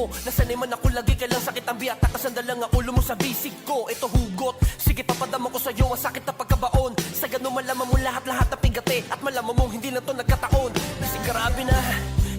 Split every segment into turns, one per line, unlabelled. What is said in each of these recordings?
mo. Nasanay man ako lagi, kailang sakit ang biyata. Kasandal lang ang ulo mo sa bisig ko. Ito hugot, sige papadama ko sa'yo ang sakit na pagkabaon. Sa ganun malaman mo lahat-lahat na pigate. At malaman mong hindi na to nagkataon. Kasi grabe na,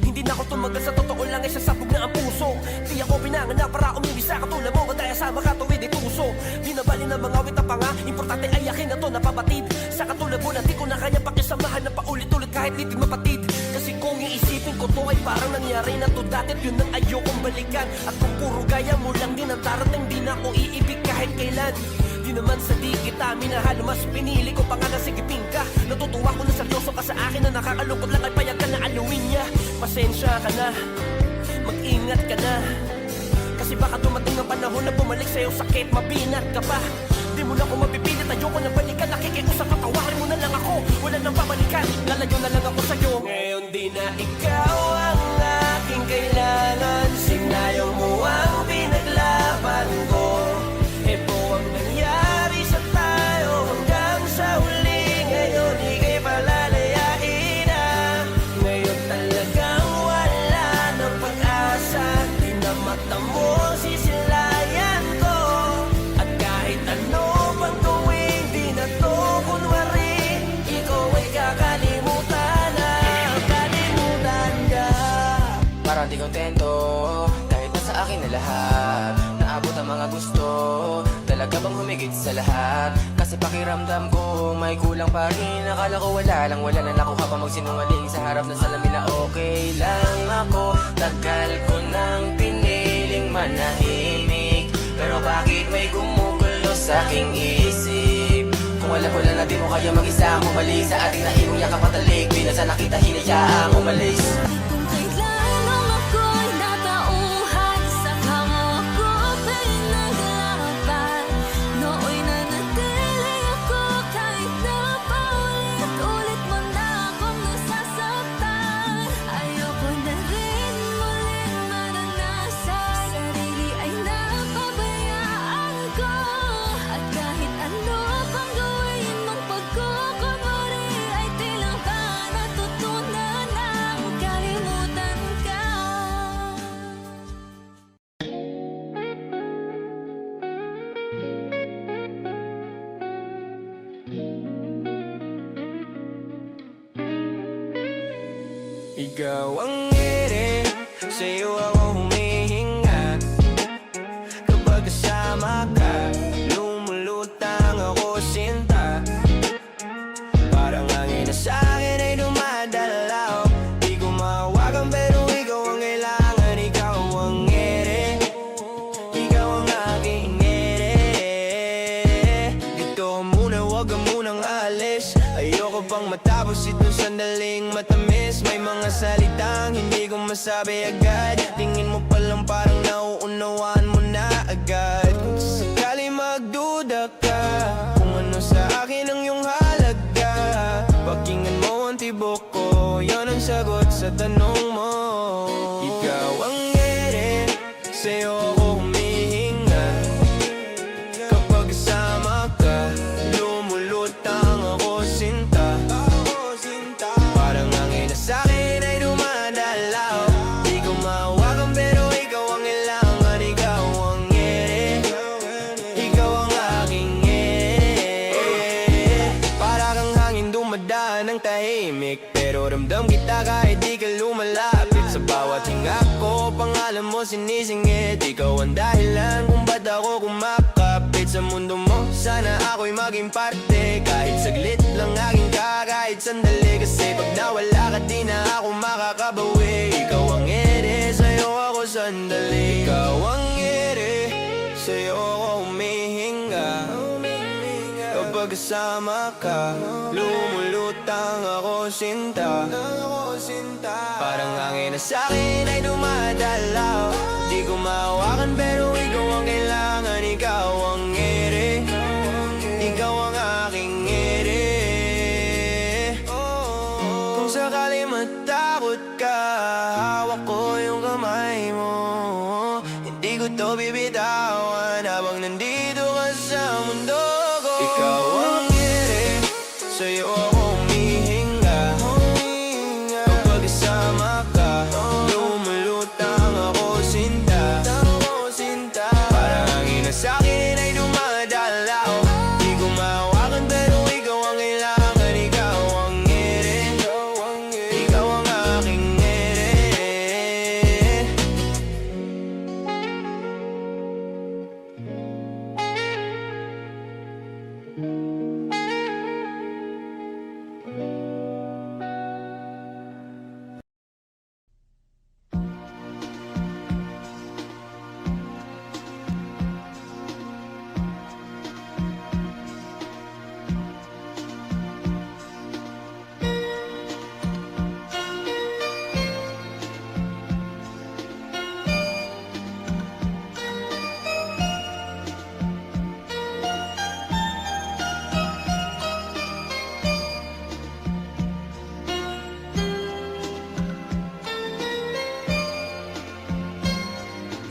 hindi na ako tumagal, sa totoo lang ay sasabog na ang puso. Di ako pinanganak para umibisa katulad mo, kaya sa makatuwid ituso. Di na bali na mga wita pa nga, importante ay akin na to napabatid. Sa katulad mo na di ko na kaya pakisamahan na paulit-ulit kahit di mapatid. Kasi kung iisipin ko to ay parang nangyari na to dati at yun ang ayokong balikan. At kung puro gaya mo lang din ang darating, di na ako iibig kahit kailan. Di naman sa di kita minahal, mas pinili ko pa nga na sigipin ka. Natutuwa ko na seryoso ka sa akin, na nakakalungkot lang ay payag ka na aluin niya. Pasensya ka na, mag-ingat ka na, kasi baka dumating ang panahon na bumalik sa'yo sakit, mabinat ka pa. Di mo na ako mapipilit, ayoko na balikan. Nakikiusap, patawarin mo na lang ako, wala nang babalikan. Lalayo na lang ako sa'yo. Ngayon di na ikaw ang aking kailangan. Sinayaw mo ang pinaglaban ko. Ito ang nangyari sa tayo hanggang sa huli. Ngayon ika'y palalayain na. Ngayon talagang wala ng pag-asa. Di na mata mo sisilayan ko. At kahit ano pang gawin, di na to kunwari. Ikaw ay kakalimutan na, kalimutan ka.
Parang di kontento, kahit nasa akin na lahat. Naabot ang mga gusto, talaga bang humigit sa lahat? Kasi pakiramdam ko may kulang pa rin. Akala ko wala na nakuha pa magsinungaling sa harap ng salamin na okay lang ako. Tagal ko nang piniling manahimik, pero bakit may gumugulo sa aking isip? Kung alam ko lang na di mo kaya mag-isa bumalik sa ating naibong yakap at talik. Di na sana kita hinayaang umalis.
Ikaw ang ere, sa'yo ako humihinga. Kapag kasama ka, lumulutang ako sinta. Parang hangin na sa'kin ay dumadalaw. Di ko mahawakan pero ikaw ang kailangan. Ikaw ang ere, ikaw ang aking ere. Dito muna, wag ka munang alis. Ayoko pang matapos itong sandaling matamis. May mga salitang hindi ko masabi agad. Tingin mo pa lang parang nauunawaan mo na agad. Kung sakali magduda ka kung ano sa akin ang iyong halaga, pakinggan mo ang tibok ko, yan ang sagot sa tanong mo. Ikaw ang ere, sa'yo ako humihinga. Kapag kasama ka, lumulutang ako sinta. Parang hangin na sa'kin ay dumadalaw. Di ko mahawakan pero ikaw ang kailangan. Ikaw ang ere, ikaw ang aking ere. Para kang hangin dumadaan ng tahimik, pero ramdam kita kahit di ka lumalapit. Sa bawat hinga ko, pangalan mo sinisingit. Ikaw ang dahilan kung ba't ako kumakapit sa mundo mo. Sana ako'y maging parte, kahit saglit lang aking kahit sandali. Kasi pag nawala ka di na ako makakabawi. Ikaw ang ere, sa'yo ako sandali. Ikaw ang ere, sa'yo ako humihinga. Kapag kasama ka, lumulutang ako sinta. Parang hangin na sa'kin ay dumadalaw. Di ko mahawakan pero ikaw ang kailangan. Ikaw ang ere, ikaw ang aking ere. Kung sakali matakot ka, hawak ko yung kamay mo. Hindi ko to bibitawan habang nandito ka sa mundo ko. Ikaw ang ere, sa'yo ako humihinga. Kapag kasama ka, lumulutang ako sinta.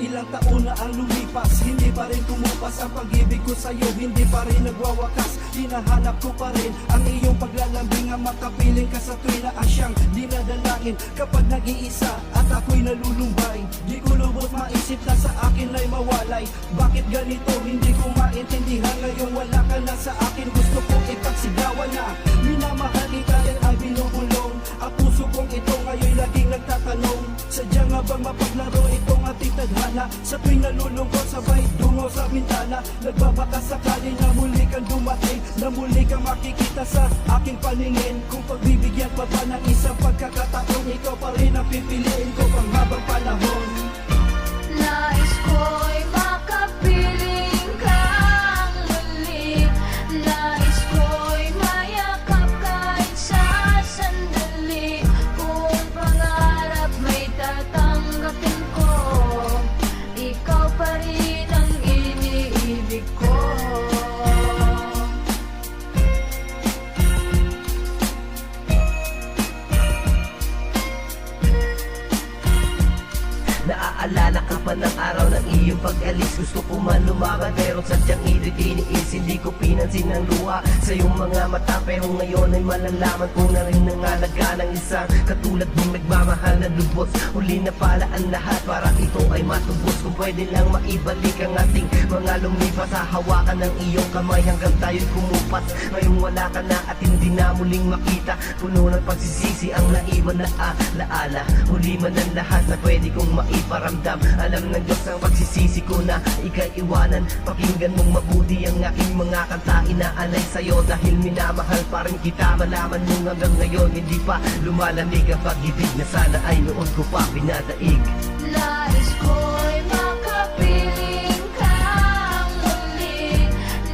Ilang taon na ang lumipas, hindi pa rin kumupas ang pag-ibig ko sa'yo, hindi pa rin nagwawakas. Hinahanap ko pa rin ang iyong paglalambing, ang makapiling ka sa tuwi na asyang dinadalangin. Kapag nag-iisa at ako'y nalulumbay, di ko lubos maisip na sa akin ay mawalay. Bakit ganito, hindi ko maintindihan. Ngayon wala ka na sa akin, gusto kong ipagsigawan na minamahal kita rin ay binubulong. Ang puso kong ito ngayon laging nagtatanong, sadya nga bang mapaglaro itong ating tadhana? Sa tuwing nalulungkot sabay dungo sa bintana, nagbabaka sakali na muli kang dumating, na muli kang makikita sa aking paningin. Kung pagbibigyan pa ba ng isang pagkakataon, ikaw pa rin ang pipiliin ko pang habang panahon.
Nais ko'y makapiling kang muli, nais ko'y mayakap kahit sa sandali. Kung pangarap may tatanggapin ko, ikaw pa rin ang iniibig ko.
Naaalala ka pa ng araw ng iyong pag-alis. Gusto ko man lumaban pero sadyang itiniis. Hindi ko pinansin ang luha sa iyong mga mata, pero ngayon ay malalaman ko na rin nangalaga ng isang katulad mong nagmamahal na lubos. Huli na pala ang lahat para ito ay matubos. Kung pwede lang maibalik ang ating mga lumipas, hahawakan ng iyong kamay hanggang tayo'y kumupas. Ngayong wala ka na at hindi na muling makita, puno ng pagsisisi ang naiwan na alaala. Huli man ang lahat na pwede kong maiparamdam. Alam ng Diyos ang pagsisisi ko na ika'y iwanan. Pakinggan mong mabuti ang aking mga kanta, inaalay sa'yo dahil minamahal pa rin kita. Malaman mo hanggang ngayon hindi pa lumalamig ang pag-ibig na sana ay noon ko pa pinadaig.
Nais ko'y makapiling kang muli,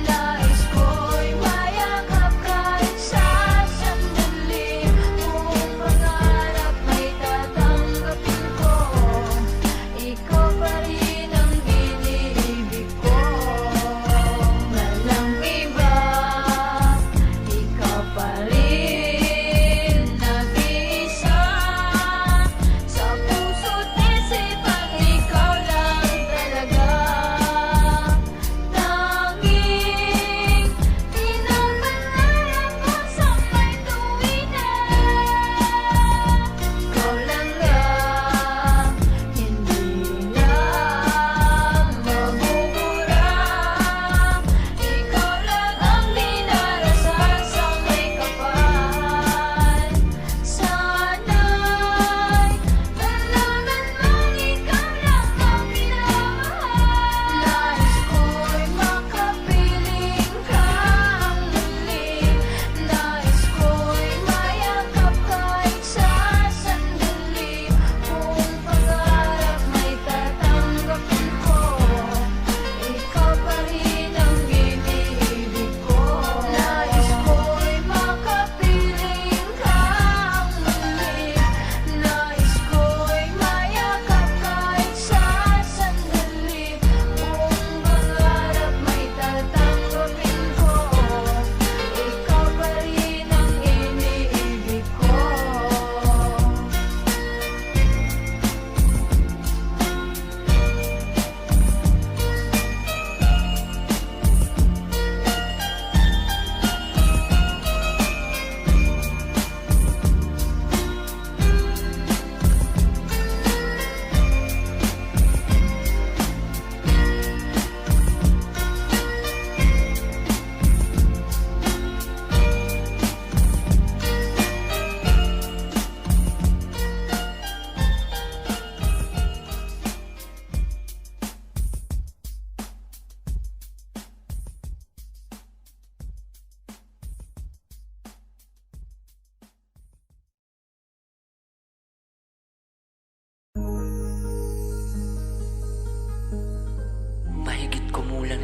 nais ko'y mayakap kahit sa sandali. Kung pangarap may tatanggapin ko, ikaw pa rin ang iniibig ko. Walang iba, ikaw pa rin nag-iisa. Sa puso't isipan, ikaw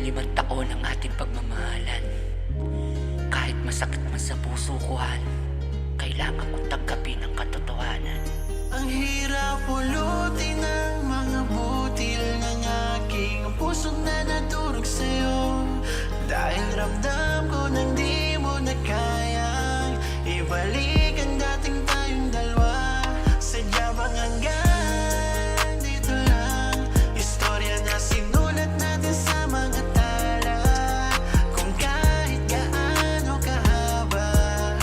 5 taon ang ating pagmamahalan. Kahit masakit man sa puso ko, Han, kailangan kong tanggapin ang katotohanan.
Ang hirap pulutin ng mga butil ng aking puso na naturog sa'yo. Dahil ramdam ko nang di mo na kayang ibalik ang dating tayong dalawa. Sadya bang hanggang dito lang? Istorya na sinulat natin sa mga tala. Kung kahit gaano kahaba,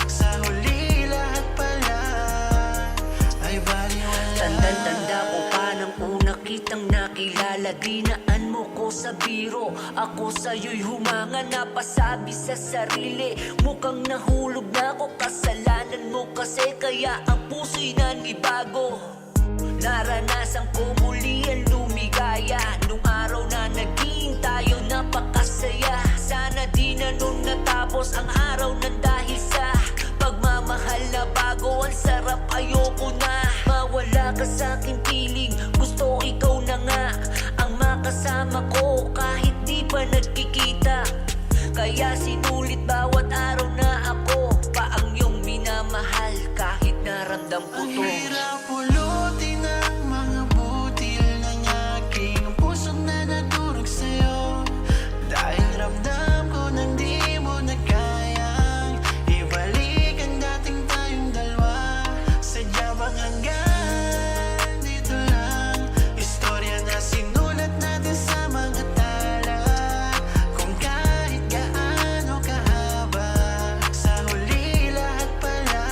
sa huli lahat pala ay baliwala.
Tandang-tanda ko pa nang una kitang nakilala. Dinaan mo ko sa biro, ako sa'yo'y humanga. Napasabi sa sarili, mukhang nahulog na ako. Kasalanan mo kasi kaya ang puso'y nanibago. Naranasan ko muli ang lumigaya. Nung araw na naging tayo napakasaya. Sana di na nung natapos ang araw ng dahil sa pagmamahal na bago. Ang sarap, ayoko na mawala ka sa aking piling. Gusto ikaw na nga ang makasama ko kahit di pa nagkikita. Kaya sinulit bawat araw na ako pa ang iyong minamahal. Kahit naramdam ko
Ang
to.
hirap pulutin ng mga butil ng aking puso na naturog sa'yo. Dahil ramdam ko nang di mo na kayang ibalik ang dating tayong dalawa. Sadya bang hanggang dito lang? Istorya na sinulat natin sa mga tala. Kung kahit gaano kahaba, sa huli lahat pala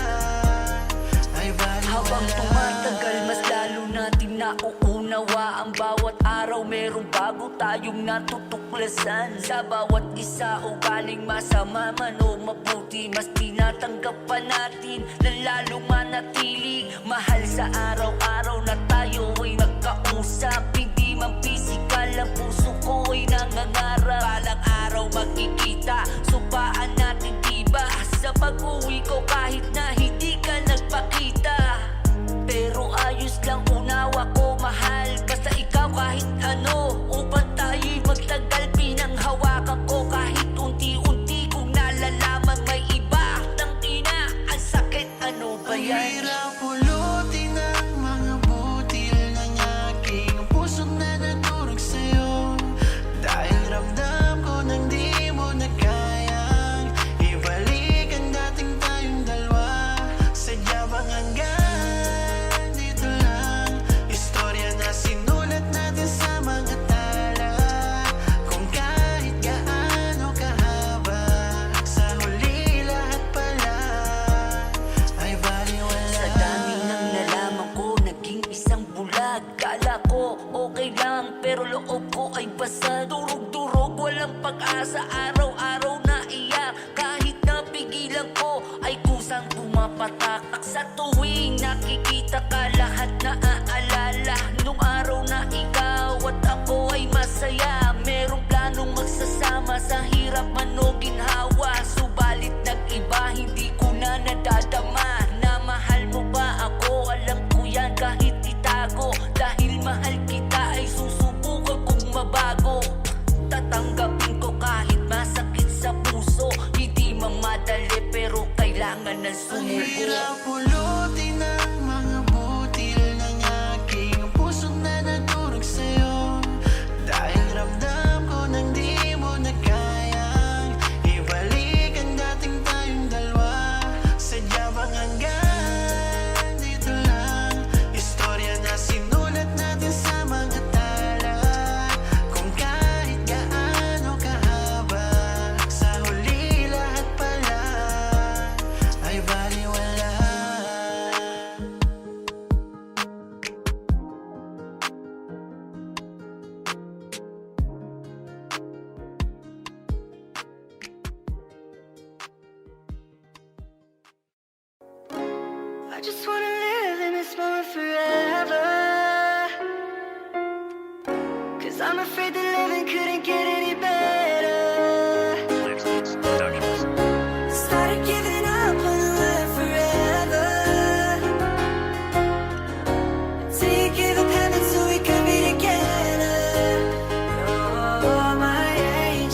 ay
Habang
baliwala.
tumatagal, mas lalo natin nauunawa. Ang bawat araw merong bago tayong natutuklasan. Sa bawat isa ugaling masama man o mabuti, mas tinatanggap pa natin na lalong manatili. Mahal sa araw-araw na tayo ay nagkausap. Hindi man pisikal, ang puso ko ay nangangarap. Balang araw magkikita, supaan natin diba? Sa pag-uwi ko kahit na hindi ka nagpakita. Pero ayos lang, unawa ko mahal. Basta ikaw kahit ano, upang tayo'y magtagal. Pinanghawakan ko kahit unti-unti kong nalalaman may iba. Tangina, ang sakit, ano ba
Ang
yan?
hirap pulutin ng mga butil ng aking puso na naturog sa'yo. Dahil ramdam ko nang di mo na kayang ibalik ang dating tayong dalawa. Sadya bang hanggang dito lang? Istorya na sinulat natin sa mga tala. Kung kahit gaano kahaba, sa huli lahat pala ay baliwala.
Sa dami ng nalaman ko, naging isang bulag. Kala ko okay lang, pero loob ko ay basag. Durog-durog, walang pag-asa, araw-araw na iyak. Kahit napigilan ko, ay kusang pumapatak. Sa tuwing nakikita ka, lahat na aalala. Nung araw na ikaw at ako ay masaya. Merong planong magsasama sa hirap man o ginhawa. Subalit nag-iba, hindi ko na nadadama. Na mahal mo ba ako? Alam ko yan kahit itago. Dahil mahal kita ay susubukan kong mabago. Tatanggapin ko kahit masakit sa puso. Hindi man madali pero kailangan ng
Ang
sumuko.
hirap pulutin ng mga butil ng aking puso na naturog sa'yo. Dahil ramdam ko nang di mo na kayang ibalik ang dating tayong dalawa. Sadya bang hanggang dito lang? Istorya na sinulat natin sa mga tala. Kung kahit gaano kahaba, sa huli lahat pala ay baliwala.
I just wanna live in this moment forever. 'Cause I'm afraid that living couldn't get any better. Started giving up on the life forever. Till you gave up heaven so we could be together. Oh, my angel.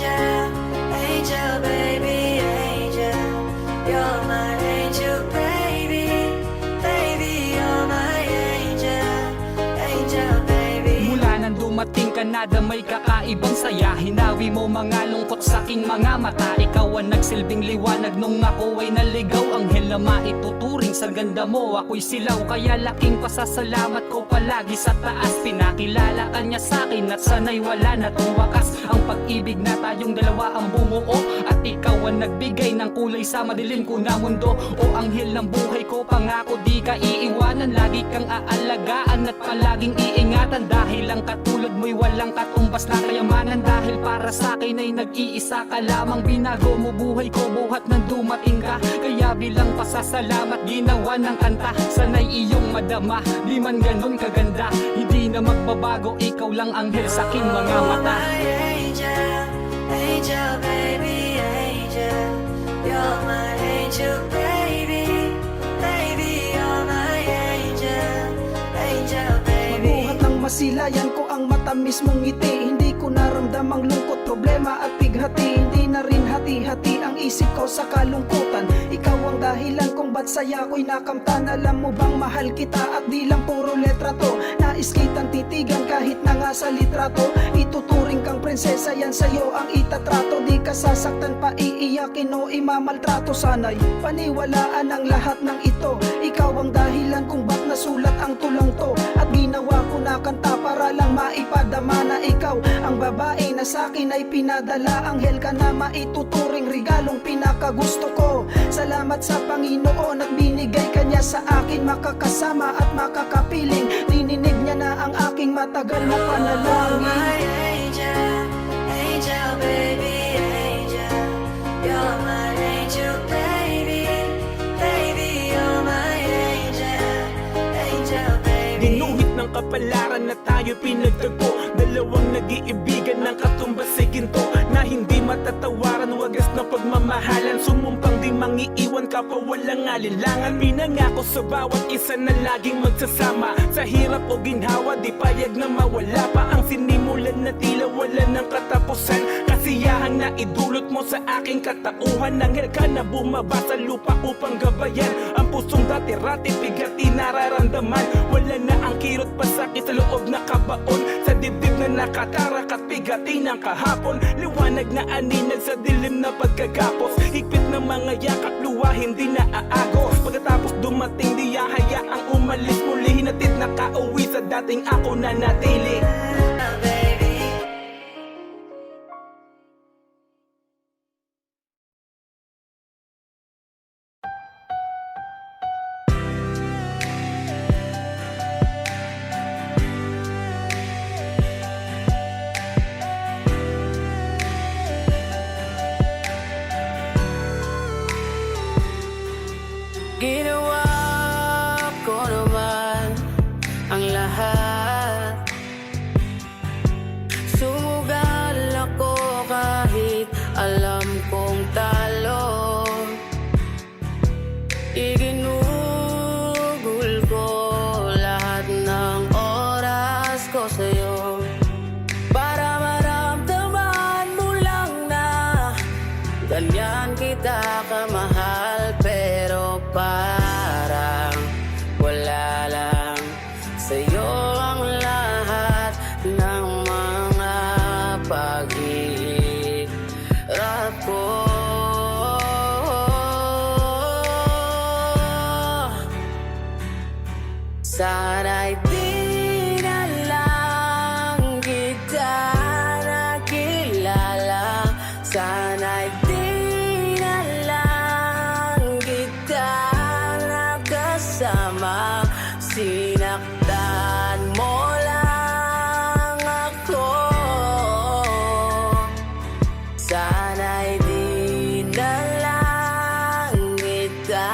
ka na damay kakaibang saya. Hinawi mo mga lungkot sa aking mga mata. Ikaw ang nagsilbing liwanag nung ako ay naligaw. Anghel na maituturing sa ganda mo, ako'y silaw. Kaya laking pasasalamat ko palagi sa taas. Pinakilala ka niya sa'kin at sana'y wala na tong wakas. Ang pag-ibig na tayong dalawa ang bumuo, at ikaw ang nagbigay ng kulay sa madilim ko na mundo. O anghel ng buhay ko, pangako di ka iiwanan. Lagi kang aalagaan at palaging iingatan. Dahil ang katulad mo'y walang katumbas na kayamanan. Dahil para sa'kin ay nag-iisa ka lamang. Binago mo buhay ko buhat nang dumating ka. Kaya bilang pasasalamat ginawa ng kanta. Sana'y iyong madama, di man ganun kaganda. Hindi na magbabago, ikaw lang anghel sa aking mga mata.
My angel, angel baby, angel. You're my angel baby, baby, you're my angel, angel baby.
Mabuhat ng masilayan ko ang matamis mong ngiti. Hindi ko naramdam ang lungkot, problema at bighati. Hindi na rin hati-hati ang isip ko sa kalungkutan. Ikaw ang dahilan kung ba't saya ko'y nakamtan. Alam mo bang mahal kita at di lang puro letra to. Nais kitang titigan kahit na nga sa litrato. Ituturing kang prinsesa, yan sa'yo ang itatrato. Di ka sasaktan pa, iiyakin o imamaltrato. Sana'y paniwalaan ang lahat ng ito. Ikaw ang dahilan kung ba't nasulat ang tulang to. At ginawa ko na kanta para lang maipadama na ikaw ang babae na sa'kin ay pinadala. Anghel ka na maituturing, regalong pinakagusto ko. Salamat sa Panginoon at binigay kanya sa akin. Makakasama at makakapiling, dininig niya na ang aking matagal na
Oh,
panalangin.
my angel, angel baby, angel. You're my angel baby, baby, you're my angel, angel baby.
Ginuhit ng kapalaran na tayo pinagtagpo. Dalawang nag-iibigan ng katumbas sa ginto, na hindi matatawaran, wagas na pagmamahalan. Sumumpang di mangiiwan ka pa walang alinlangan. Pinangako sa bawat isa na laging magsasama. Sa hirap o ginhawa di payag na mawala pa. Ang sinimulan na tila wala ng katapusan. Kasiyahang na idulot mo sa aking katauhan. Anghel ka na bumaba sa lupa upang gabayan ang pusong dati-rati bigati nararamdaman. Wala na ang kirot pa sakit sa loob na kabaon. Sa dibdib na nakatarak at bigati ng kahapon. Liwanag na aninag sa dilim na pagkagapos. Higpit ng mga yakap luwa hindi na aagos. Pagkatapos dumating di hayaang umalis muli. Hinatid na kauwi sa dating ako na natili.
Ginawa ko naman ang lahat. Sumugal ako kahit alam kong talo. Iginugol ko lahat ng oras ko sa'yo para maramdaman mo lang na ganyan kita kamahal. Pero parang wala lang sa'yo ang lahat ng mga pag-iirap ko. Sana'y di na lang kita nakilala. Sana'y di na lang kita nakasama. Sinaktan mo lang ako. Sana'y di na lang kita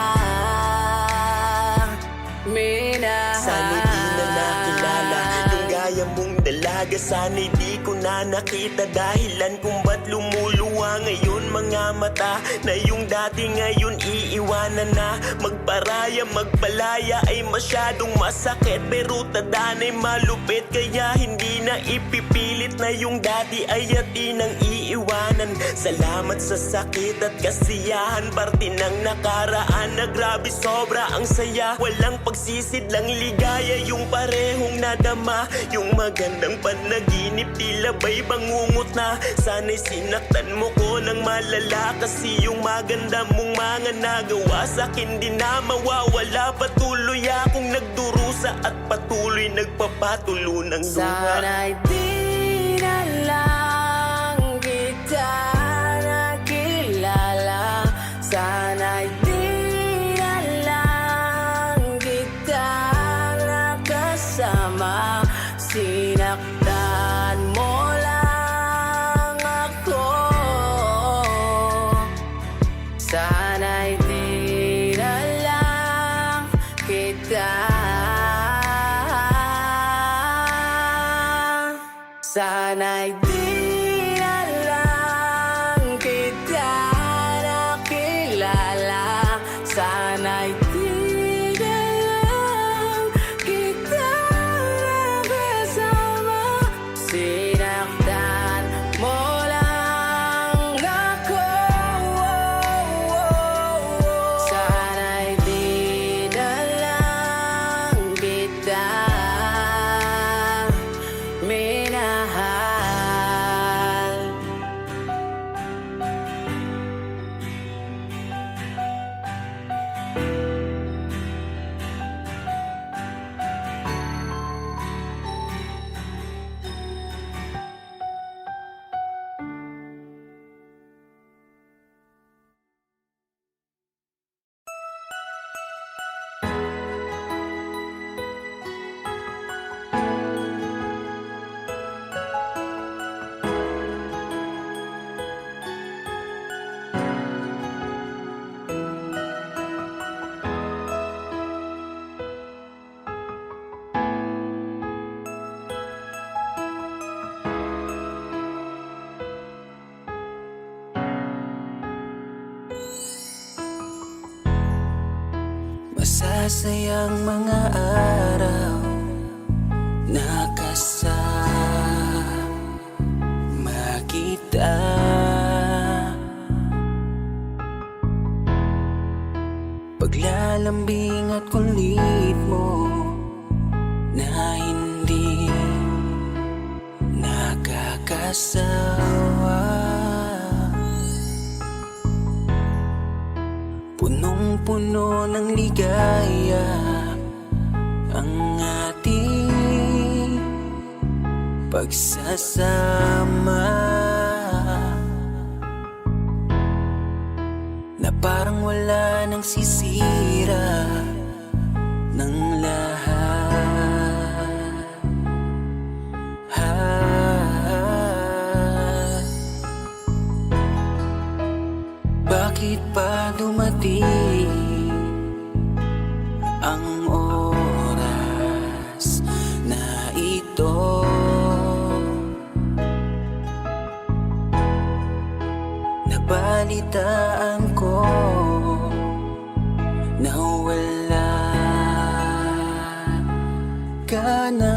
minahal.
Sana'y di na nakilala yung gaya mong dalaga. Sana'y di ko na nakita dahilan kung ba't lumuluwa ngayon mga mata. Na yung dati ngayon iiwanan na. Magparaya, magpalaya ay masyadong masakit. Pero tadana'y malupit kaya hindi na ipipilit na yung dati ay atin ang iiwanan. kailangan. Salamat sa sakit at kasiyahan, parte ng nakaraan na grabe sobra ang saya. Walang pagsisid lang ligaya, yung parehong nadama. Yung magandang panaginip tila ba'y bangungot na. Sana'y sinaktan mo ko ng malala, kasi yung maganda mong mga nagawa sa'kin di na mawawala. Patuloy akong nagdurusa at patuloy nagpapatulo ng luha.
Sana'y di na lang kita nakilala. Sana'y di na lang kita nakasama. Sinaktan mo lang ako. Sana'y di na lang kita. Sana'y di na lang kita nakilala. Sana'y di na lang kita nakasama. Sinaktan mo lang ako. Sana'y di na lang kita minahal.
Masasayang mga araw na kasama kita. Paglalambing at kulit mo na hindi nakakasawa. Punong-puno ng ligaya ang ating pagsasama, na parang wala nang sisira ng lahat. Bakit pa dumating ang oras na ito? Nabalitaan ko na wala ka na.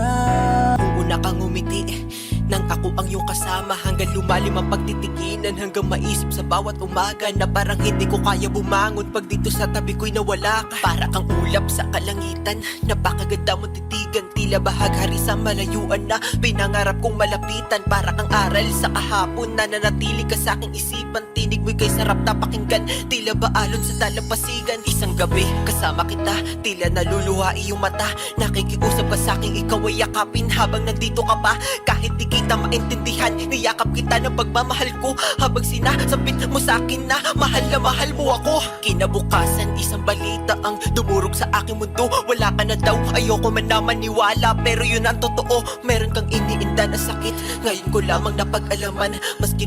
Una kang umiti nang ako ang iyong kasama, hanggang lumalim ang pagtitiginan, hanggang maisip sa bawat umaga na parang hindi ko kaya bumangon pag dito sa tabi ko'y nawala ka. Para kang ulap sa kalangitan, napakaganda mong titigan, tila bahaghari sa malayuan na pinangarap kong malapitan. Para kang aral sa kahapon na nanatili ka sa aking isipan, tinig mo'y kay sarap na pakinggan, tila ba alon sa dalampasigan. Isang gabi kasama kita, tila naluluha iyong mata, nakikiusap ka sa aking ikaw ay yakapin habang nandito ka pa. Kahit di kita maintindihan, niyakap kita ng pagmamahal ko, habang sinasabit mo sa akin na mahal mo ako. Kinabukasan, isang balita ang dumurog sa aking mundo. Wala ka na daw, ayoko man na maniwala, pero yun ang totoo. Meron kang iniinda na sakit, ngayon ko lamang napag-alaman. Mas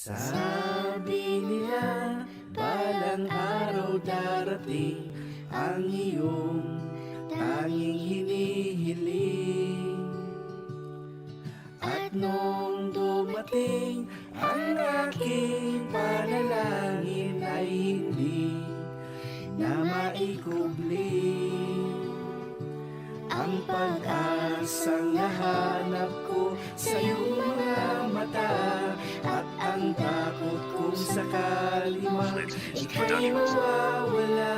Sabi nila, balang araw darating ang iyong tanging hinihiling. At nung dumating dumating. Ang aking panalangin ay hindi na maikubli. Ang pag-asang nahanap ko sa iyong mga mata, at ang takot kung sakali man ika'y mawawala.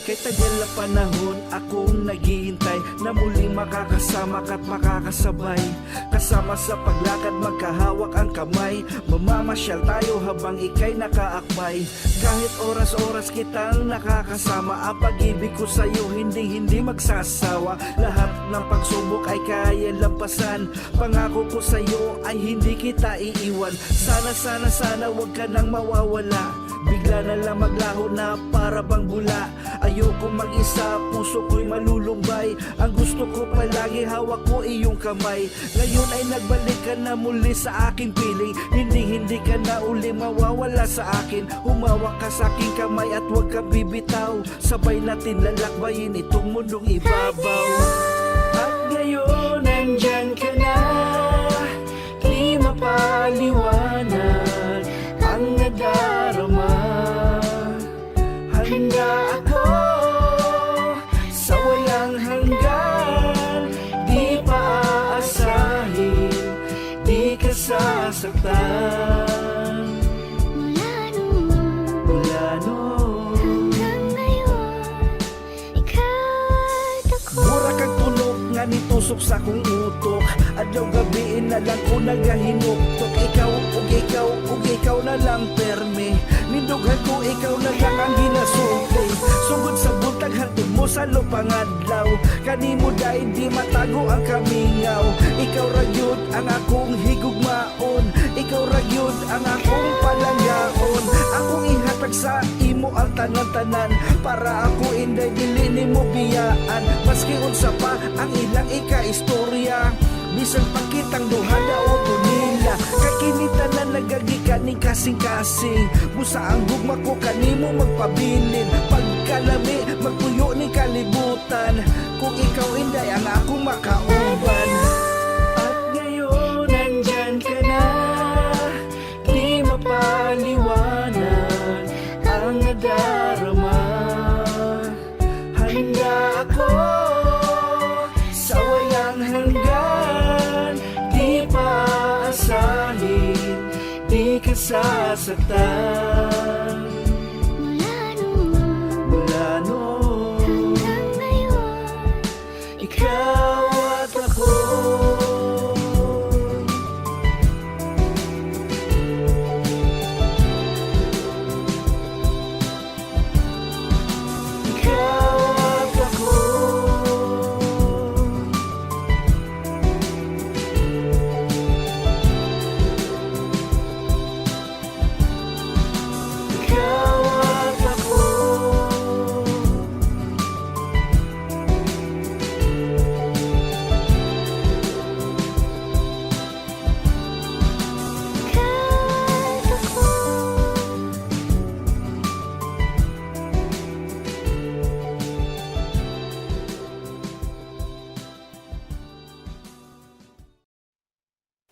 Kay tagal na panahon akong naghihintay na muling makakasama ka't makakasabay. Kasama sa paglakad magkahawak ang kamay, mamamasyal tayo habang ika'y nakaakbay. Kahit oras-oras kitang nakakasama, ang pag-ibig ko sa'yo hindi magsasawa. Lahat ng pagsubok ay kaya lampasan, pangako ko sa'yo ay hindi kita iiwan. Sana wag ka nang mawawala, bigla na lang maglaho na para bang bula. Ayoko mag-isa, puso ko'y malulumbay. Ang gusto ko palagi hawak ko iyong kamay. Ngayon ay nagbalik ka na muli sa aking piling. Hindi ka na uli mawawala sa akin. Humawak ka sa aking kamay at huwag ka bibitaw. Sabay natin lalakbayin itong mundong ibabaw. At ngayon nandyan ka na, di mapaliwanag ang nadarama. Handa ako sa walang hanggan, di pa aasahin, di ka sasaktan. Mula noon hanggang ngayon, ika't ako. Mura kang tunog nga nitusok sa kong utok, adlaw gabi na lang ko nagahinuktok. Ikaw na lang perme, nindughan ko ikaw na lang ang ginasumpay. Sugod sa buntag hantod mo sa lupangadlaw, kanimo dahil di matago ang kamingaw. Ikaw ragyod ang akong higugmaon, ikaw ragyod ang akong palanggaon. Akong ihatag sa imo ang tanan-tanan, para ako inday dili nimo biyaan. Maski unsa pa ang ilang ika-istorya, bisan pakitang duha o tunila. Kay kinita na nagagika ni kasing-kasing, busa ang gugma ko kanimo magpabilin. Pagkalami magpuyo ni kalibutan, kung ikaw inday ang akong makauban. At ngayon nandyan ka na, di mapaliwanag ang nadarama. Handa ako sa walang hanggan, di pa aasahin, di ka sasaktan. Mula noon hanggang ngayon, ikaw at ako.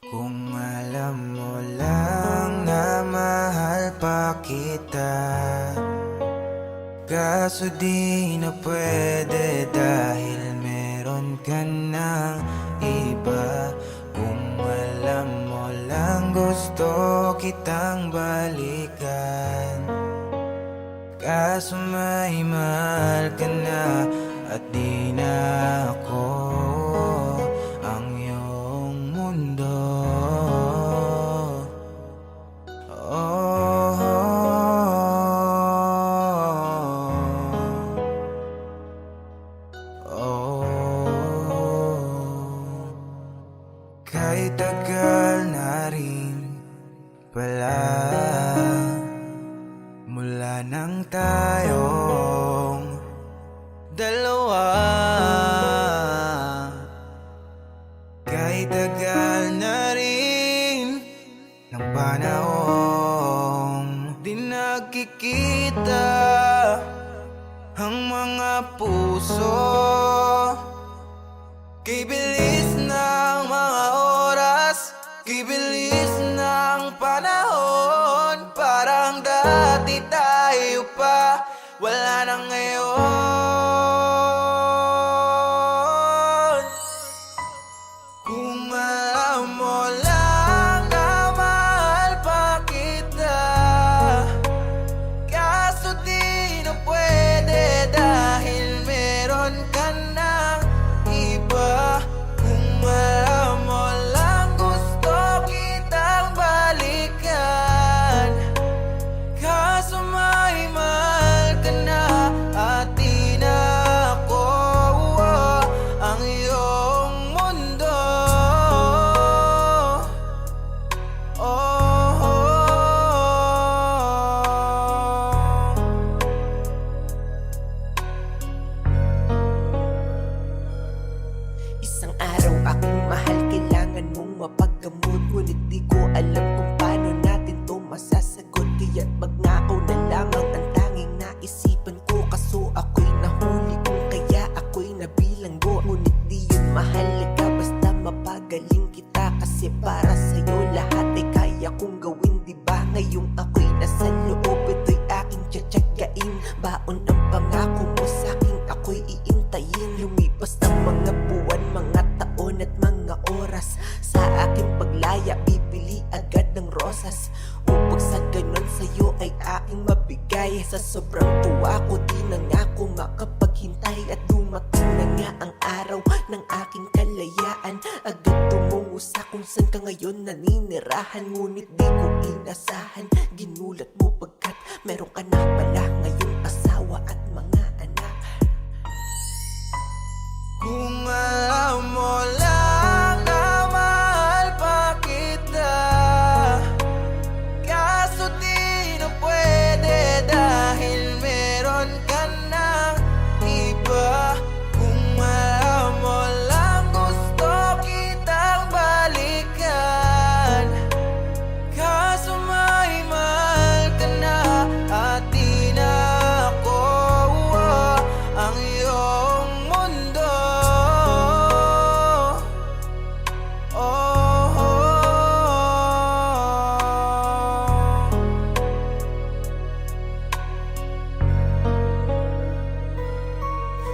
Kung alam mo lang na mahal pa kita, kaso di na pwede dahil meron ka ng iba. Kung alam mo lang gusto kitang balikan, kaso may mahal ka na at di na ako ang iyong mundo. Kahit tagal na rin pala mula nang tayong dalawa. Kahit tagal na rin ng panahon, di nakikita ang mga puso. Kay bilis na
mapagkamot, ngunit di ko alam kung paano natin to masasagot. Kaya't magnakaw na lamang ang tanging naisipan ko. Kaso ako'y nahuli kung kaya ako'y nabilanggo. Ngunit di yun mahalaga, basta mapagaling kita. Kasi para sa'yo lahat ay kaya kong gawin, diba? Ngayong ako'y nasa loob, ito'y aking tsatsagain. Baon ang pangako mo sa'king ako'y iintayin. Lumipas ang mga buwan, mga taon at mga oras. Sa aking paglaya, bibili agad ng rosas. Upang sa ganon sa'yo ay aking mabigay. Sa sobrang tuwa ko, di na nga ako makapaghintay. At dumating na nga ang araw ng aking kalayaan. Agad tumungo sa kung saan ka ngayon naninirahan. Ngunit di ko inasahan, ginulat mo pagkat meron ka na pala ngayong asawa at mga anak.
Kung alam mo lang na mahal pa kita, kaso di na pwede dahil meron ka ng iba. Kung alam mo lang gusto kitang balikan, kaso may mahal ka na at di na ako ang iyong mundo.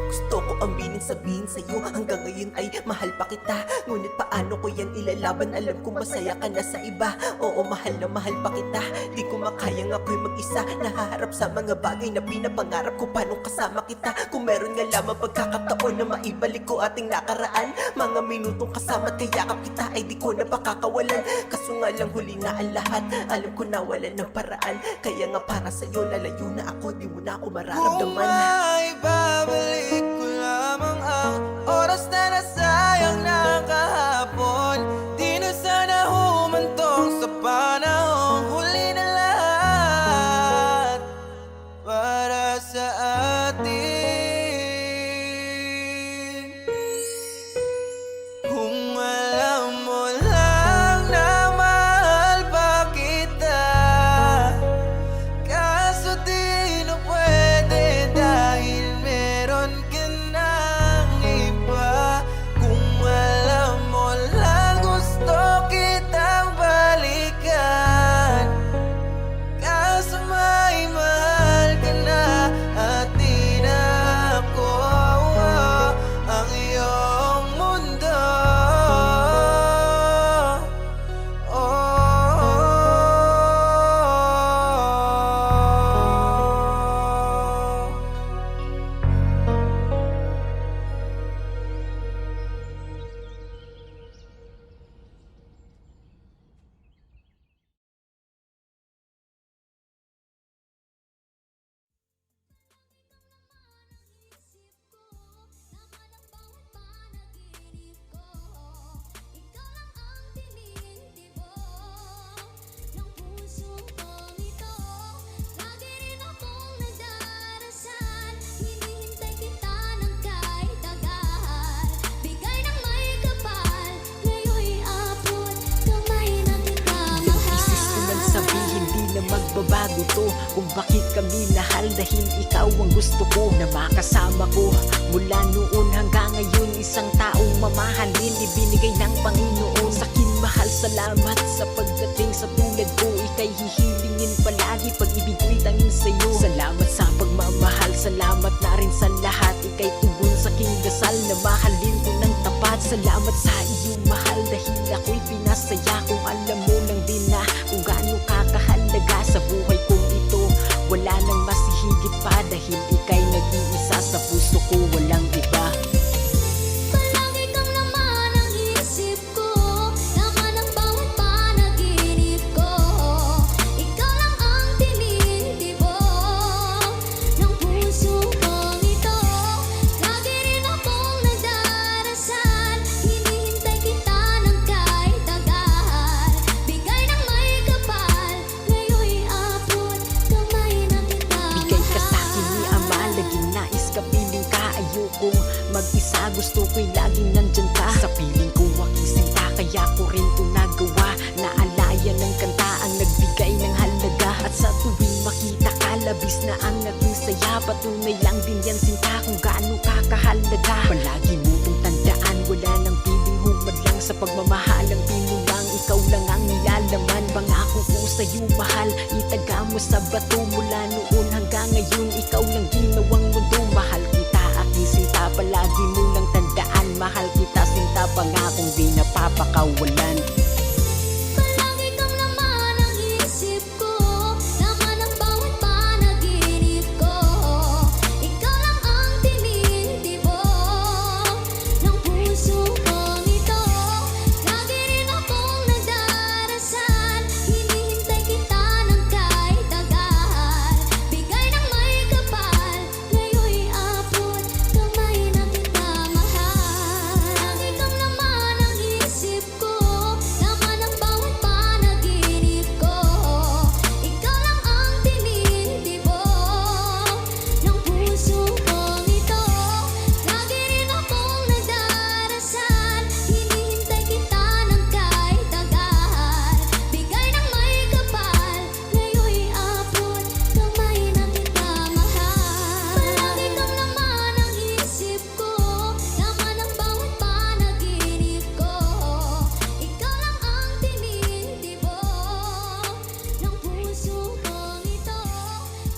Gusto ko aminin sabihin sa'yo, hanggang ngayon ay mahal pa kita. Ngunit paano ko yan ilalaban? Alam ko masaya ka na sa iba. Oo, mahal na mahal pa kita. Di ko makayang ako'y mag-isa, nahaharap sa mga bagay na pinapangarap ko. Paano kasama kita? Kung meron nga lamang pagkakataon na maibalik ko ating nakaraan. Mga minutong kasama at kayakap kita ay di ko na pakakawalan. Kaso nga lang huli na ang lahat, alam ko na wala ng paraan. Kaya nga para sa'yo lalayo na ako, di mo na ako
Kung
mararamdaman.
may babalik ko lamang ang oras na nasayang na kahapon, di na sana humantong sa panahong huli na lahat para sa atin. Kung alam mo lang na mahal pa kita, kaso di na pwede dahil meron ka ng iba. Kung alam mo lang gusto kitang balikan, kaso may mahal ka na at di na ako ang iyong mundo.
Magbabago to kung bakit kami mahal, dahil ikaw ang gusto ko na makasama ko. Mula noon hanggang ngayon, isang taong mamahalin ibinigay ng Panginoon sa'kin. Mahal, salamat sa pagdating sa tulad ko. Ika'y hihilingin palagi, pag-ibig ko'y tanging sa'yo. Salamat sa pagmamahal, salamat na rin sa lahat. Ika'y tugon sa'king dasal na mahalin ko ng tapat. Salamat sa iyong mahal dahil ako'y pinasaya. Kung alam mo lang din na kung gaano kakahalaga sa buhay kong ito, wala nang masihigit pa dahil ika'y nag-iisa sa puso ko, walang iba.
Palagi kang laman ang isip ko, laman ang bawat panaginip ko. Ikaw lang ang tinitibo ng puso kong ito. Lagi rin akong nagdarasal, hinihintay kita ng kahit tagal. Bigay ng may kapal, ngayon'y abot kamay na kita.
Bigay ka sa'kin ni Ama, laging nais ka, piling ka. Ayokong mag-isa, gusto ko'y laging nandyan ka. Sa piling ko aking sinta, kaya ko rin Sa tuwing makita ka, labis na ang naging saya. Patunay lang din yan sinta kung gaano kakahalaga. Palagi mo itong tandaan, wala nang piling humadlang sa pagmamahalang binulang. Ikaw lang ang nilalaman, pangako ko sa'yo mahal. Itaga mo sa bato mula noon hanggang ngayon. Ikaw lang ginawang mundo, mahal kita aking sinta. Palagi mo lang tandaan, mahal kita sinta. Pangakong di napapakawalan.
Palagi kang laman ang isip ko, laman ang bawat panaginip ko. Ikaw lang ang tinitibo ng puso kong ito. Lagi rin akong nagdarasal, hinihintay kita ng kahit tagal. Bigay ng may kapal, ngayon'y abot kamay na kita mahal. Lagi kang laman ang isip ko, laman ang bawat panaginip ko. Ikaw lang ang tinitibo ng puso kong ito. Lagi rin akong nagdarasal, hinihintay kita ng kahit tagal. Bigay ng may kapal, ngayon'y abot kamay na kita mahal. Palagi kang laman ang isip ko, laman ang bawat panaginip ko. Ikaw lang ang tinitibo ng puso kong ito.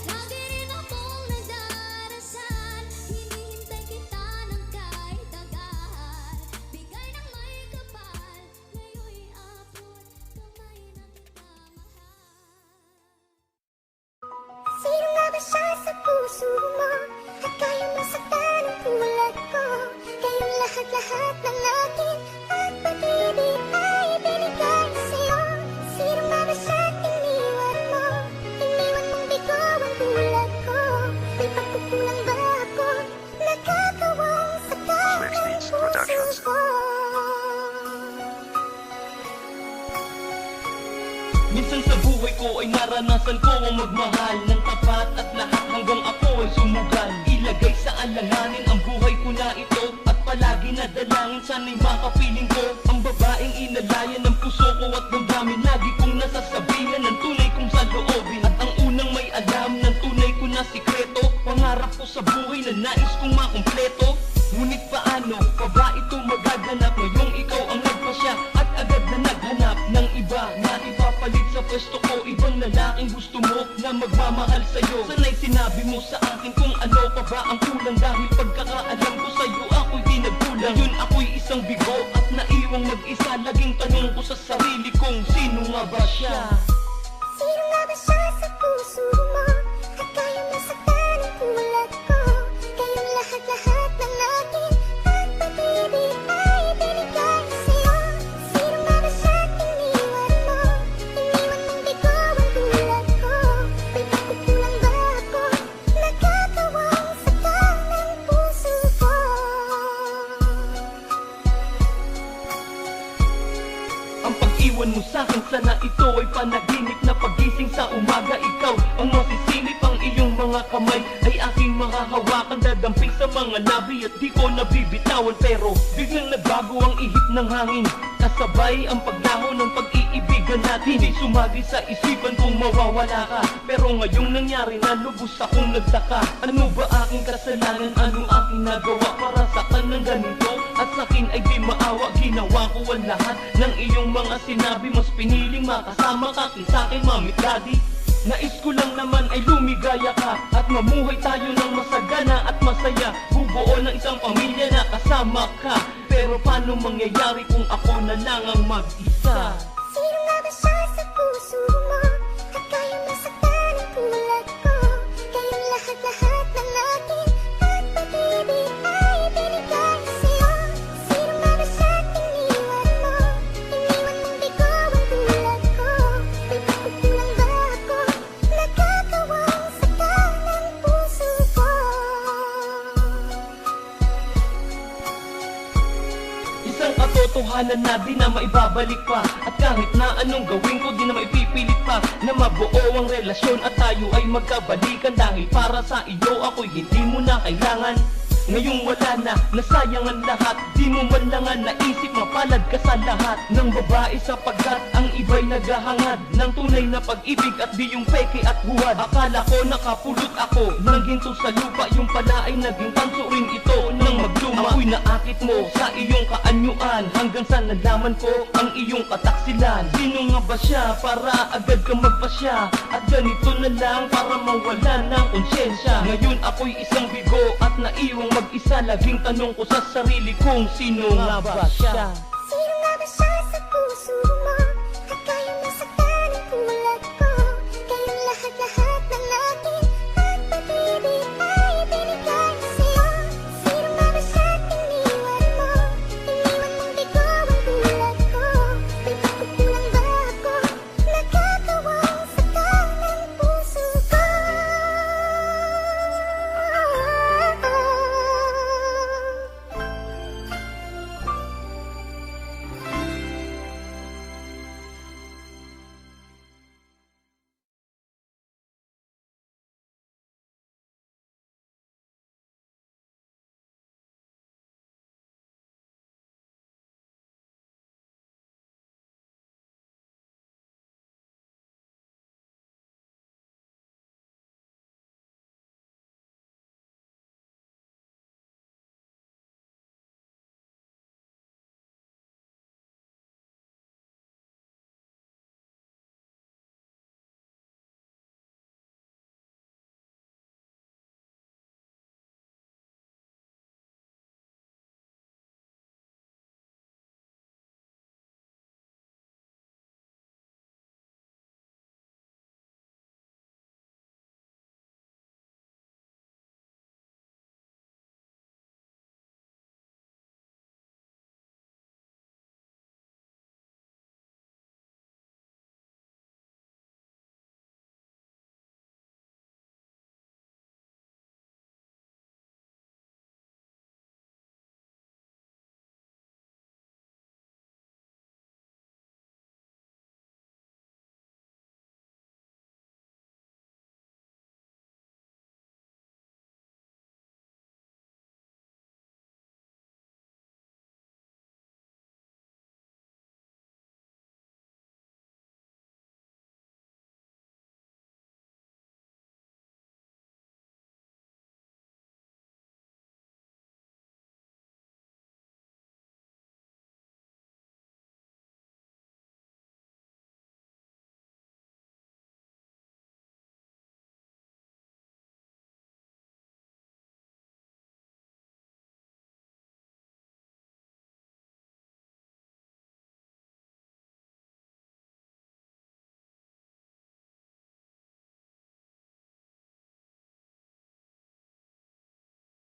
Lagi rin akong nagdarasal, hinihintay kita ng kahit tagal. Bigay ng may kapal, ngayon'y abot kamay na kita mahal. Sino nga ba siya sa puso mo? At kaya masaktan ang tulad ko. Kayong lahat-lahat ng akin at pag-ibig ay binigay sa'yo. Sino nga ba siya iniwan mo? Iniwan mong bigo ang tulad ko. May pagkukulang ba ako? Nakakawang saktan ang puso ko.
Minsan sa buhay ko ay naranasan ko ang magmahal ng tapat at lahat hanggang ako ay sumugal. Ilagay sa alanganin ang buhay ko na ito at palagi na dalangin sana'y makapiling ko. Ang babaeng inalayan ng puso ko at damdamin, lagi kong nasasabihan ng tunay kong saloobin. At ang unang may alam ng tunay ko na sikreto, pangarap ko sa buhay na nais kong makumpleto. Ngunit paano pa ba ito magaganap ngayong ikaw ang nagpasya at agad na naghanap ng iba na ipapalit sa pwesto ko? Ibang lalaking gusto mo na magmamahal sa'yo. Sana'y sinabi mo sa akin kung ano pa ba ang kulang, dahil pagkakaalam ko sa'yo ako'y di nagkulang. Yun ako'y isang bigo at naiwang mag-isa. Laging tanong ko sa sarili kong sino nga ba siya?
Sino nga ba siya sa puso mo? At kaya masaktan ang tulad ko. Kayong lahat-lahat ng akin at pag-ibig ay binigay sa'yo. Sino nga ba siya iniwan mo? Iniwan mong bigo ang tulad ko. May pagkukulang ba ako? Nakakawang saktan ng puso ko.
Ang pag-iwan mo sa'kin, sana ito ay panaginip na pagising sa umaga. Ikaw ang masisilip, ang iyong mga kamay ay aking makahawakan. Dadamping sa mga labi at di ko nabibitawan. Pero biglang nagbago ang ihip ng hangin, kasabay ang paglaho ng pag-iibigan natin. Di sumagi sa isipan kung mawawala ka, pero ngayong nangyari na lubos akong nagtaka. Ano ba aking kasalanan? Anong aking nagawa para saktan ng ganito? At sa'kin ay di maawa, ginawa ko ang lahat ng iyong mga sinabi. Mas piniling makasama ka sa'kin, mami, daddy. Nais ko lang naman ay lumigaya ka at mamuhay tayo ng masagana at masaya. Bubuo ng isang pamilya na kasama ka. Pero paano mangyayari kung ako na lang ang mag-isa?
Sino nga ba siya sa puso mo? At kaya masaktan ang tulad ko. Kayong lahat-lahat ng akin at pag-ibig ay binigay sa'yo. Sino nga ba siya iniwan mo? Iniwan mong bigo ang tulad ko. May pagkukulang ba ako? Nakakawang saktan ng puso ko.
Isang katotohanan na di na maibabalik pa. At kahit na anong gawin ko, di na maipipilit pa na mabuo ang relasyon at tayo ay magkabalikan. Dahil para sa iyo ako'y hindi mo na kailangan.
ngayong wala na, nasayang ang lahat. Di mo man lang nga naisip, mapalad ka sa lahat ng babae, sapagkat ang iba'y naghahangad ng tunay na pag-ibig at di yung peke at huwad. Akala ko nakapulot ako ng ginto sa lupa, yung pala ay naging tanso rin ito nang magluma. Ako'y naakit mo sa iyong kaanyuan, hanggang sa nalaman ko ang iyong kataksilan. Sino nga ba siya para agad ka magpasya? At ganito na lang para mawala ng konsyensya. Ngayon ako'y isang bigo at naiwang mag-isa. Laging tanong ko sa sarili kong sino nga ba siya?